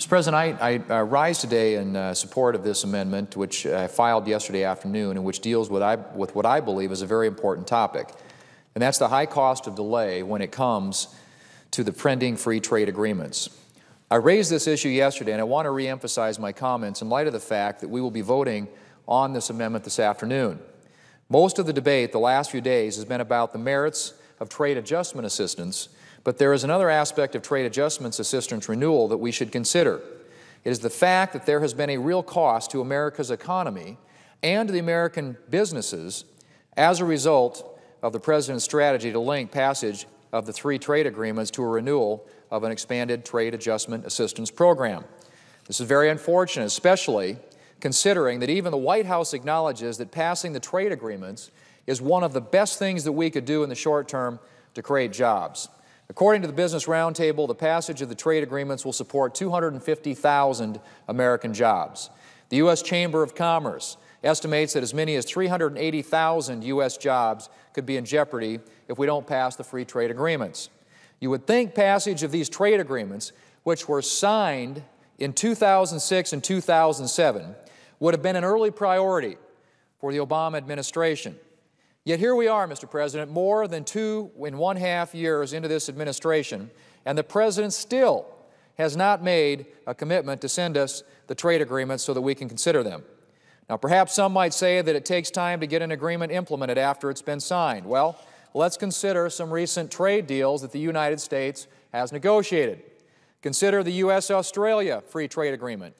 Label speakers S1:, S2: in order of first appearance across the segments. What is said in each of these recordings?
S1: Mr. President, I rise today in support of this amendment, which I filed yesterday afternoon, and which deals with what I believe is a very important topic, and that's the high cost of delay when it comes to the pending free trade agreements. I raised this issue yesterday, and I want to reemphasize my comments in light of the fact that we will be voting on this amendment this afternoon. Most of the debate the last few days has been about the merits of trade adjustment assistance, but there is another aspect of trade adjustments assistance renewal that we should consider. It is the fact that there has been a real cost to America's economy and to the American businesses as a result of the President's strategy to link passage of the 3 trade agreements to a renewal of an expanded trade adjustment assistance program. This is very unfortunate, especially considering that even the White House acknowledges that passing the trade agreements is one of the best things that we could do in the short term to create jobs. According to the Business Roundtable, the passage of the trade agreements will support 250,000 American jobs. The U.S. Chamber of Commerce estimates that as many as 380,000 U.S. jobs could be in jeopardy if we don't pass the free trade agreements. You would think passage of these trade agreements, which were signed in 2006 and 2007, would have been an early priority for the Obama administration. Yet here we are, Mr. President, more than 2.5 years into this administration, and the President still has not made a commitment to send us the trade agreements so that we can consider them. Now, perhaps some might say that it takes time to get an agreement implemented after it's been signed. Well, let's consider some recent trade deals that the United States has negotiated. Consider the U.S.-Australia Free Trade Agreement.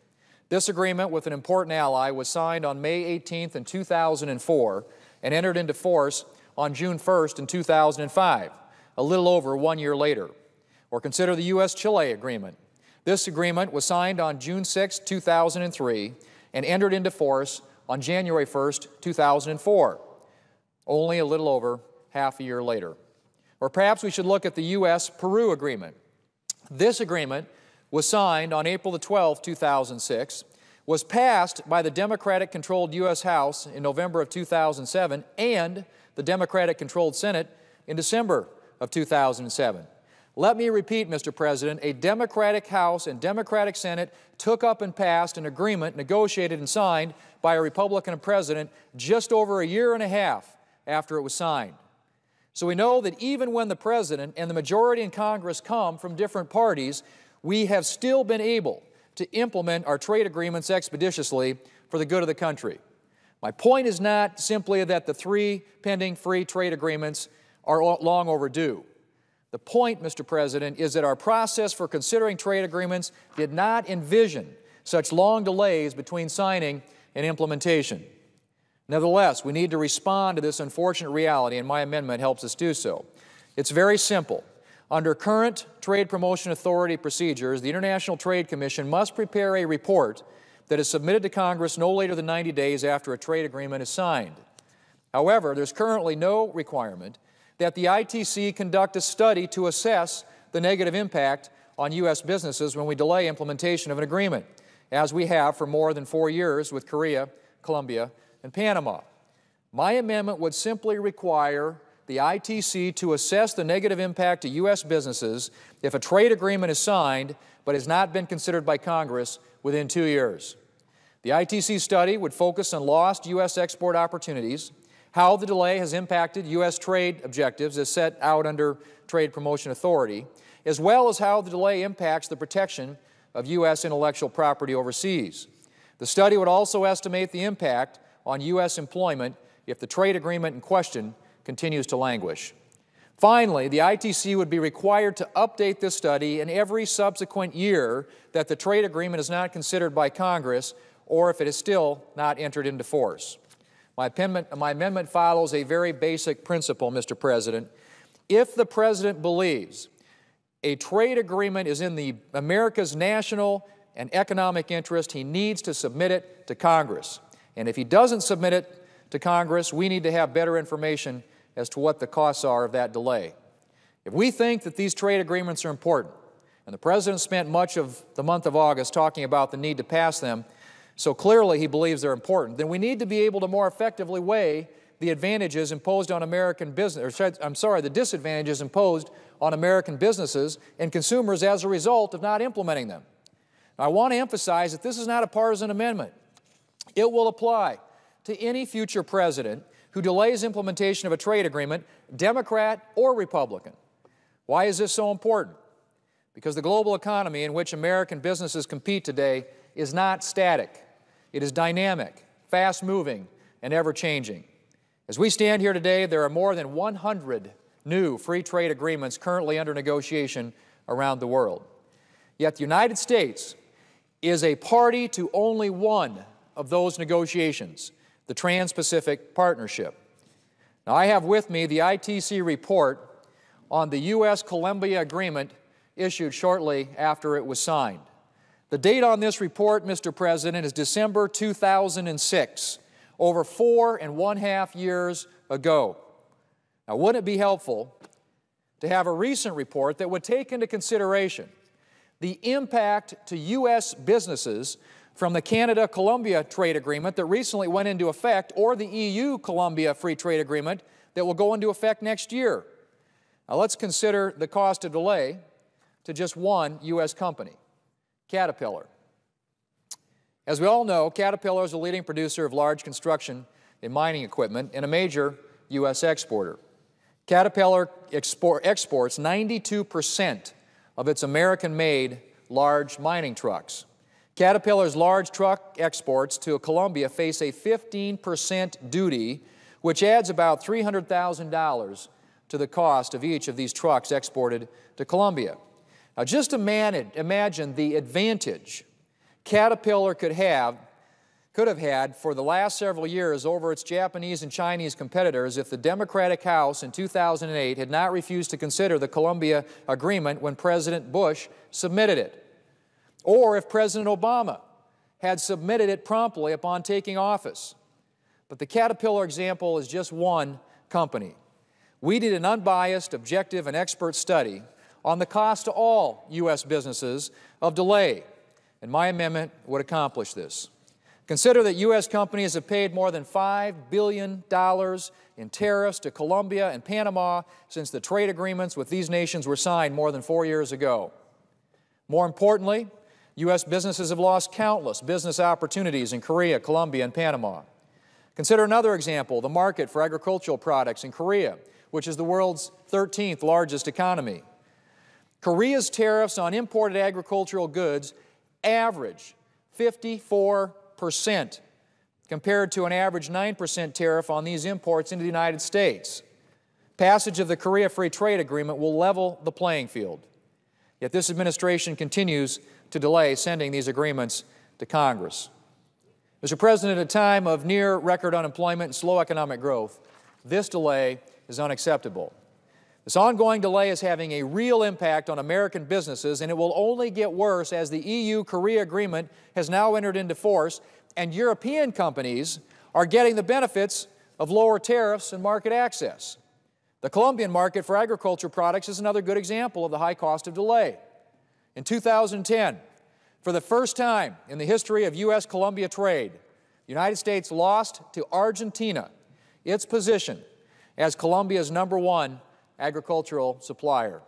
S1: This agreement with an important ally was signed on May 18th in 2004 and entered into force on June 1st in 2005, a little over 1 year later. Or consider the U.S.-Chile Agreement. This agreement was signed on June 6, 2003, and entered into force on January 1st, 2004, only a little over half a year later. Or perhaps we should look at the U.S.-Peru Agreement. This agreement was signed on April 12, 2006, was passed by the Democratic-controlled U.S. House in November of 2007 and the Democratic-controlled Senate in December of 2007. Let me repeat, Mr. President, a Democratic House and Democratic Senate took up and passed an agreement negotiated and signed by a Republican president just over a year and a half after it was signed. So we know that even when the President and the majority in Congress come from different parties, we have still been able to implement our trade agreements expeditiously for the good of the country. My point is not simply that the 3 pending free trade agreements are long overdue. The point, Mr. President, is that our process for considering trade agreements did not envision such long delays between signing and implementation. Nevertheless, we need to respond to this unfortunate reality, and my amendment helps us do so. It's very simple. Under current Trade Promotion Authority procedures, the International Trade Commission must prepare a report that is submitted to Congress no later than 90 days after a trade agreement is signed. However, there's currently no requirement that the ITC conduct a study to assess the negative impact on U.S. businesses when we delay implementation of an agreement, as we have for more than 4 years with Korea, Colombia, and Panama. My amendment would simply require the ITC to assess the negative impact to U.S. businesses if a trade agreement is signed but has not been considered by Congress within 2 years. The ITC study would focus on lost U.S. export opportunities, how the delay has impacted U.S. trade objectives as set out under Trade Promotion Authority, as well as how the delay impacts the protection of U.S. intellectual property overseas. The study would also estimate the impact on U.S. employment if the trade agreement in question continues to languish. Finally, the ITC would be required to update this study in every subsequent year that the trade agreement is not considered by Congress or if it is still not entered into force. My amendment follows a very basic principle, Mr. President. If the President believes a trade agreement is in America's national and economic interest, he needs to submit it to Congress. And if he doesn't submit it to Congress, we need to have better information as to what the costs are of that delay. If we think that these trade agreements are important, and the President spent much of the month of August talking about the need to pass them, so clearly he believes they're important, then we need to be able to more effectively weigh the advantages imposed on American business, the disadvantages imposed on American businesses and consumers as a result of not implementing them. I want to emphasize that this is not a partisan amendment. It will apply to any future president who delays implementation of a trade agreement, Democrat or Republican. Why is this so important? Because the global economy in which American businesses compete today is not static. It is dynamic, fast-moving, and ever-changing. As we stand here today, there are more than 100 new free trade agreements currently under negotiation around the world. Yet the United States is a party to only one of those negotiations, the Trans-Pacific Partnership. Now, I have with me the ITC report on the U.S.-Colombia agreement issued shortly after it was signed. The date on this report, Mr. President, is December 2006, over 4.5 years ago. Now, wouldn't it be helpful to have a recent report that would take into consideration the impact to U.S. businesses from the Canada-Colombia trade agreement that recently went into effect, or the EU-Colombia free trade agreement that will go into effect next year? Now, let's consider the cost of delay to just one U.S. company, Caterpillar. As we all know, Caterpillar is a leading producer of large construction and mining equipment and a major U.S. exporter. Caterpillar exports 92% of its American-made large mining trucks. Caterpillar's large truck exports to Colombia face a 15% duty, which adds about $300,000 to the cost of each of these trucks exported to Colombia. Now, just imagine the advantage Caterpillar could have had for the last several years over its Japanese and Chinese competitors if the Democratic House in 2008 had not refused to consider the Colombia agreement when President Bush submitted it, or if President Obama had submitted it promptly upon taking office. But the Caterpillar example is just one company. We did an unbiased, objective, and expert study on the cost to all U.S. businesses of delay, and my amendment would accomplish this. Consider that U.S. companies have paid more than $5 billion in tariffs to Colombia and Panama since the trade agreements with these nations were signed more than 4 years ago. More importantly, U.S. businesses have lost countless business opportunities in Korea, Colombia, and Panama. Consider another example, the market for agricultural products in Korea, which is the world's 13th largest economy. Korea's tariffs on imported agricultural goods average 54%, compared to an average 9% tariff on these imports into the United States. Passage of the Korea Free Trade Agreement will level the playing field. Yet this administration continues to delay sending these agreements to Congress. Mr. President, at a time of near-record unemployment and slow economic growth, this delay is unacceptable. This ongoing delay is having a real impact on American businesses, and it will only get worse as the EU-Korea agreement has now entered into force, and European companies are getting the benefits of lower tariffs and market access. The Colombian market for agriculture products is another good example of the high cost of delay. In 2010, for the first time in the history of U.S.-Colombia trade, the United States lost to Argentina its position as Colombia's #1 agricultural supplier.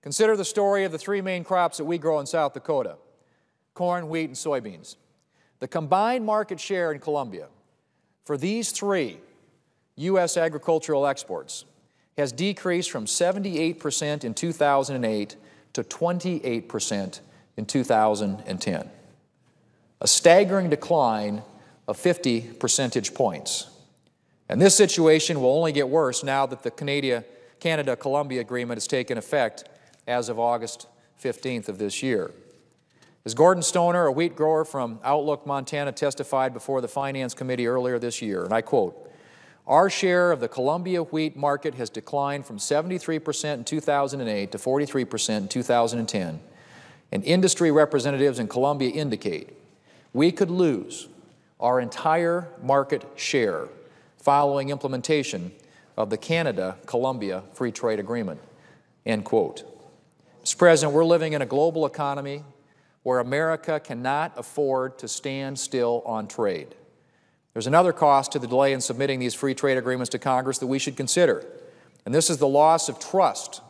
S1: Consider the story of the three main crops that we grow in South Dakota: corn, wheat, and soybeans. The combined market share in Colombia for these three U.S. agricultural exports has decreased from 78% in 2008 to 28% in 2010. A staggering decline of 50 percentage points. And this situation will only get worse now that the Canada-Colombia agreement has taken effect as of August 15th of this year. As Gordon Stoner, a wheat grower from Outlook, Montana, testified before the Finance Committee earlier this year, and I quote, "Our share of the Colombia wheat market has declined from 73% in 2008 to 43% in 2010, and industry representatives in Colombia indicate we could lose our entire market share following implementation of the Canada-Colombia Free Trade Agreement," end quote. Mr. President, we're living in a global economy where America cannot afford to stand still on trade. There's another cost to the delay in submitting these free trade agreements to Congress that we should consider, and this is the loss of trust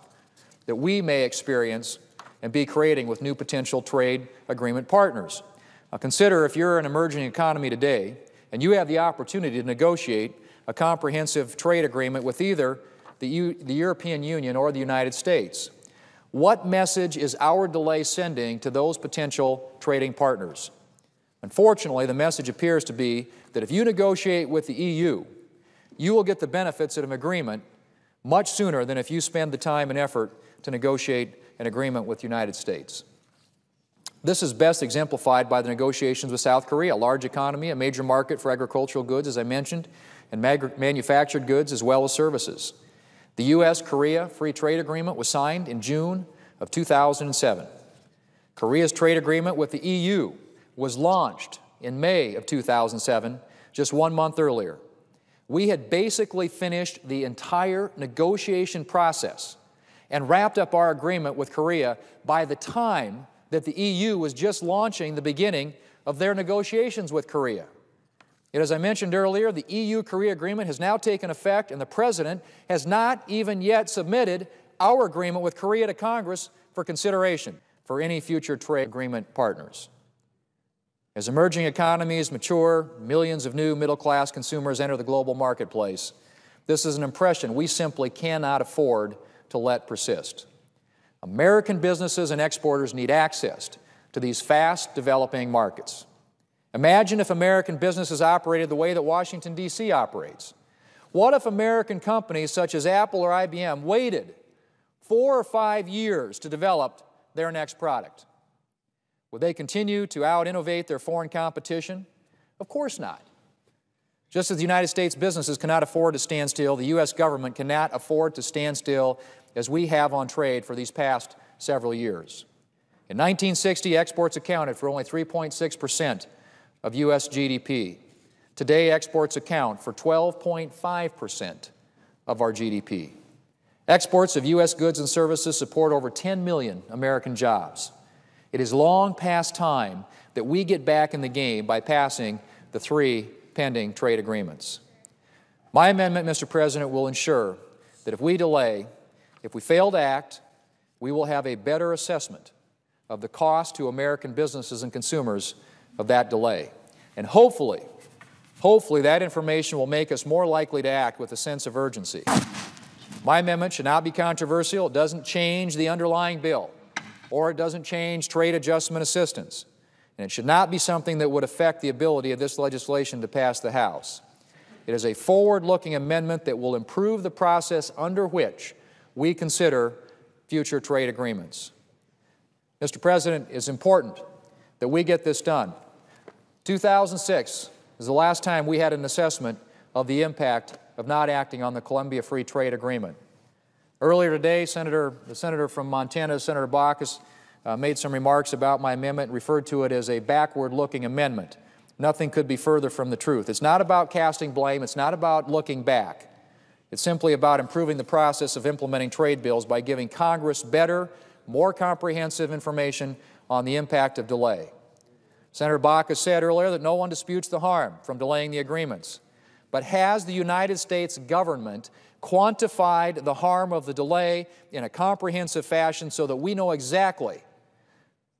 S1: that we may experience and be creating with new potential trade agreement partners. Now consider if you're an emerging economy today and you have the opportunity to negotiate a comprehensive trade agreement with either the European Union or the United States. What message is our delay sending to those potential trading partners? Unfortunately, the message appears to be that if you negotiate with the EU, you will get the benefits of an agreement much sooner than if you spend the time and effort to negotiate an agreement with the United States. This is best exemplified by the negotiations with South Korea, a large economy, a major market for agricultural goods, as I mentioned, and manufactured goods as well as services. The U.S.-Korea Free Trade Agreement was signed in June of 2007. Korea's trade agreement with the EU was launched in May of 2007, just 1 month earlier. We had basically finished the entire negotiation process and wrapped up our agreement with Korea by the time that the EU was just launching the beginning of their negotiations with Korea. Yet, as I mentioned earlier, the EU-Korea agreement has now taken effect, and the President has not even yet submitted our agreement with Korea to Congress for consideration for any future trade agreement partners. As emerging economies mature, millions of new middle-class consumers enter the global marketplace. This is an impression we simply cannot afford to let persist. American businesses and exporters need access to these fast-developing markets. Imagine if American businesses operated the way that Washington, D.C. operates. What if American companies such as Apple or IBM waited 4 or 5 years to develop their next product? Would they continue to out-innovate their foreign competition? Of course not. Just as the United States businesses cannot afford to stand still, the U.S. government cannot afford to stand still as we have on trade for these past several years. In 1960, exports accounted for only 3.6% of U.S. GDP. Today, exports account for 12.5% of our GDP. Exports of U.S. goods and services support over 10 million American jobs. It is long past time that we get back in the game by passing the 3 pending trade agreements. My amendment, Mr. President, will ensure that if we delay, if we fail to act, we will have a better assessment of the cost to American businesses and consumers of that delay. And hopefully that information will make us more likely to act with a sense of urgency. My amendment should not be controversial. It doesn't change the underlying bill, or it doesn't change trade adjustment assistance. And it should not be something that would affect the ability of this legislation to pass the House. It is a forward-looking amendment that will improve the process under which we consider future trade agreements. Mr. President, it's important that we get this done. 2006 is the last time we had an assessment of the impact of not acting on the Colombia Free Trade Agreement. Earlier today, the senator from Montana, Senator Baucus, made some remarks about my amendment and referred to it as a backward-looking amendment. Nothing could be further from the truth. It's not about casting blame. It's not about looking back. It's simply about improving the process of implementing trade bills by giving Congress better, more comprehensive information on the impact of delay. Senator Baucus said earlier that no one disputes the harm from delaying the agreements. But has the United States government quantified the harm of the delay in a comprehensive fashion so that we know exactly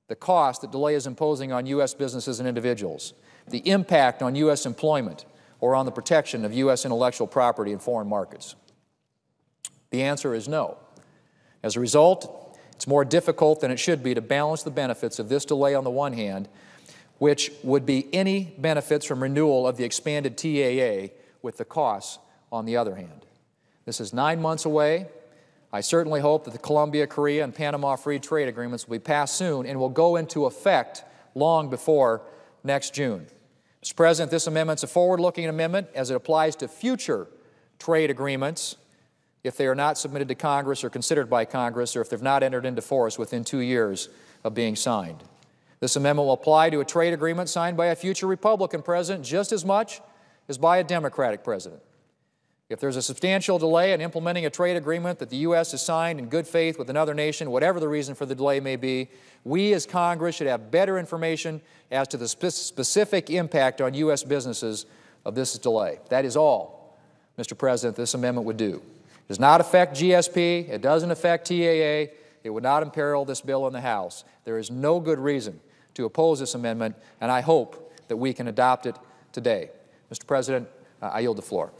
S1: the cost that delay is imposing on U.S. businesses and individuals, the impact on U.S. employment, or on the protection of U.S. intellectual property in foreign markets? The answer is no. As a result, it's more difficult than it should be to balance the benefits of this delay on the one hand, which would be any benefits from renewal of the expanded TAA, with the costs on the other hand. This is 9 months away. I certainly hope that the Colombia, Korea, and Panama Free Trade Agreements will be passed soon and will go into effect long before next June. Mr. President, this amendment is a forward-looking amendment as it applies to future trade agreements if they are not submitted to Congress or considered by Congress, or if they've not entered into force within 2 years of being signed. This amendment will apply to a trade agreement signed by a future Republican president just as much as by a Democratic president. If there's a substantial delay in implementing a trade agreement that the U.S. has signed in good faith with another nation, whatever the reason for the delay may be, we as Congress should have better information as to the specific impact on U.S. businesses of this delay. That is all, Mr. President, this amendment would do. It does not affect GSP. It doesn't affect TAA. It would not imperil this bill in the House. There is no good reason to oppose this amendment, and I hope that we can adopt it today. Mr. President, I yield the floor.